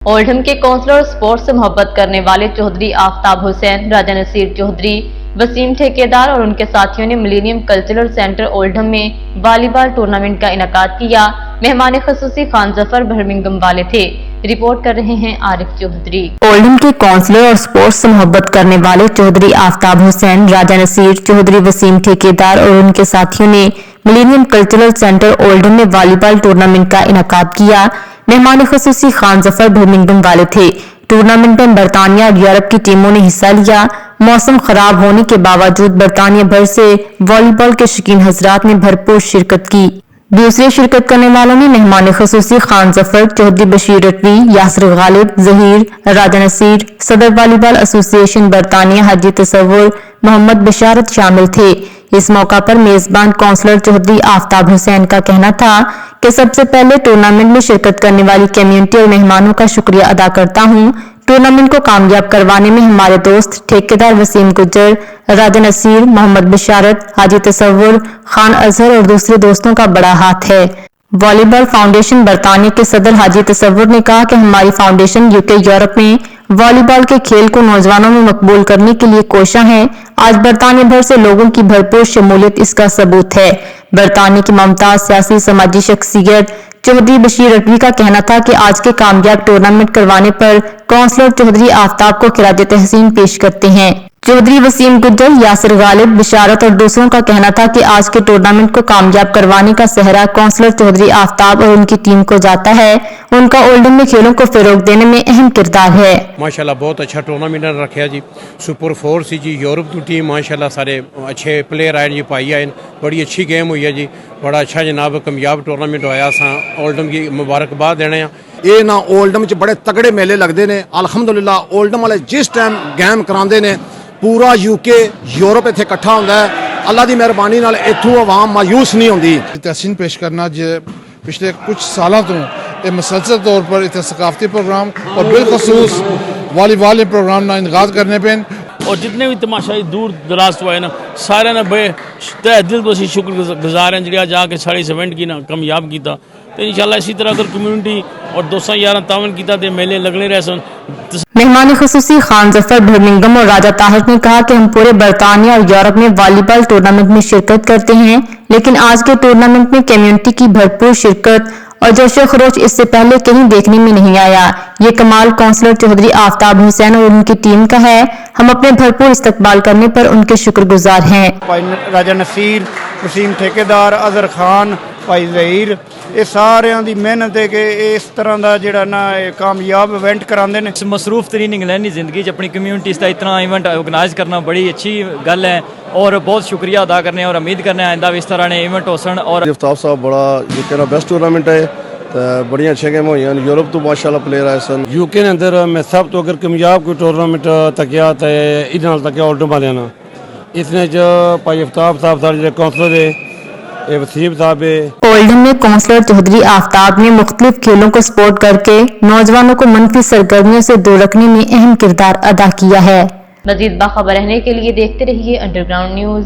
Oldham के counsellor और sports से मोहब्बत करने वाले चौधरी आफ्ताब हुसैन, राजा नसीर चौधरी, वसीम ठेकेदार और उनके साथियों ने मिलेनियम कल्चरल सेंटर ओल्डहम में वॉलीबॉल टूर्नामेंट का इनेकाद किया। मेहमान खसूसी खान जफर बर्मिंघम वाले थे। रिपोर्ट कर रहे हैं आरिफ चौधरी। ओल्डहम के काउंसलर और स्पोर्ट्स से मोहब्बत करने वाले चौधरी आफ्ताब हुसैन, राजा नसीर चौधरी, वसीम ठेकेदार और उनके साथियों ने मिलेनियम कल्चरल सेंटर ओल्डहम में वॉलीबॉल टूर्नामेंट का इनेकाद किया। मेहमान खसूसी खान जफर बर्मिंघम वाले थे। टूर्नामेंट में बरतानिया और यूरोप की टीमों ने हिस्सा लिया। मौसम खराब होने के बावजूद बरतानिया भर से वॉलीबॉल के शौकीन हजरात ने भरपूर शिरकत की। दूसरे शिरकत करने वालों में मेहमान खसूसी खान जफर, चौधरी बशीर रटवी, यासिर गालिब, जहीर, राजा नसीर, सदर वॉलीबॉल एसोसिएशन बरतानिया हाजी तसव्वुर, मोहम्मद बशारत शामिल थे। इस मौका पर मेजबान काउंसलर चौधरी आफ्ताब हुसैन का कहना था कि सबसे पहले टूर्नामेंट में शिरकत करने वाली कम्युनिटी और मेहमानों का शुक्रिया अदा करता हूं। टूर्नामेंट को कामयाब करवाने में हमारे दोस्त ठेकेदार वसीम गुज्जर, राजा नसीर, मोहम्मद बशारत, हाजी तसव्वुर, खान अजहर और दूसरे दोस्तों का बड़ा हाथ है। वॉलीबॉल फाउंडेशन बरतानिया के सदर हाजी तसव्वुर ने कहा कि हमारी फाउंडेशन यूके यूरोप में वॉलीबॉल के खेल को नौजवानों में मकबूल करने के लिए कोशा है। आज बरतानिया भर से लोगों की भरपूर शमूलियत इसका सबूत है। बरतानिया की मुमताज सियासी समाजी शख्सियत चौधरी बशीर रटवी का कहना था कि आज के कामयाब टूर्नामेंट करवाने पर काउंसलर चौधरी आफ्ताब को खिराज तहसीन पेश करते हैं। चौधरी वसीम गुज्जर, यासिर गालिब, बशारत और दूसरों का कहना था कि आज के टूर्नामेंट को कामयाब करवाने का सेहरा काउंसलर चौधरी आफ्ताब और उनकी टीम को जाता है। उनका ओल्डहम में खेलों को फरोग देने में अहम किरदार है। माशाल्लाह बहुत अच्छा टूर्नामेंट रखा जी। सुपर 4 सी जी यूरोप की टीम माशाल्लाह सारे अच्छे प्लेयर आए जी, पाई आए, बड़ी अच्छी गेम हुई है जी। बड़ा अच्छा जनाब कामयाब टूर्नामेंट होया। असां ओल्डहम की मुबारकबाद देने ये ना ओल्डहम च बड़े तगड़े मेले लगते हैं। अलहमदुलिल्लाह ओल्डहम वाले जिस टाइम गेम कराते हैं पूरा यूके यूरोप इत्थे इकट्ठा होंदा है। अल्लाह की मेहरबानी नाल इत्थों आवाम मायूस नहीं होंदी। तहसीन पेश करना पिछले कुछ सालों तो ये मुसलसल तौर पर इतने सकाफती प्रोग्राम और बिलखसूस वॉलीबॉल प्रोग्राम ना इनकाद करने पे और जितने भी तमाशाई दूर दराज तो आए ना सारे ने बे तह दिल तो शुक्र गुजार हैं जो जाके सारे इस इवेंट की ना कामयाब किया। तो इंशाल्लाह इसी तरह अगर कम्यूनिटी और दोस्तों यार तावन किया तो मेले लगने रहे सन। मेहमान खसूसी खान जफर बर्मिंघम और राजा ताहिर ने कहा कि हम पूरे बरतानिया और यूरोप में वॉलीबॉल टूर्नामेंट में शिरकत करते हैं, लेकिन आज के टूर्नामेंट में कम्युनिटी की भरपूर शिरकत और जोशो खरोच इससे पहले कहीं देखने में नहीं आया। ये कमाल काउंसलर चौधरी आफ्ताब हुसैन और उनकी टीम का है। हम अपने भरपूर इस्तकबाल करने पर उनके शुक्रगुजार हैं। राजा नसीर, वसीम ठेकेदार, अजहर खान, भाई जहीर, ये सारे की मेहनत है कि इस तरह का जोड़ा ना कामयाब इवेंट कराते हैं। मसरूफ तरीन इंग्लैंड की जिंदगी अपनी कम्यूनिटी का इतना इवेंट ऑर्गेनाइज करना बड़ी अच्छी गल है और बहुत शुक्रिया अदा करने और उम्मीद करने आइंदा भी इस तरह ने इवेंट हो सन। और आफ्ताब साहब बड़ा यूके का बेस्ट टूर्नामेंट है तो बड़ी अच्छी गेम हुई। यूरोप तो माशाल्लाह प्लेयर आए सन। यूके के अंदर मैं सब तो अगर कामयाब कोई टूर्नामेंट तकिया तो इधर तकिया ओल्डहम वाले ना इसने जो भाई आफ्ताब साहब सारे काउंसलर है वसीम साहब है। ओल्डहम में काउंसलर चौधरी आफ्ताब ने मुख्तलिफ खेलों को सपोर्ट करके नौजवानों को मनफी सरगर्मियों से दूर रखने में अहम किरदार अदा किया है। मजीद बाखबर रहने के लिए देखते रहिए अंडरग्राउंड न्यूज।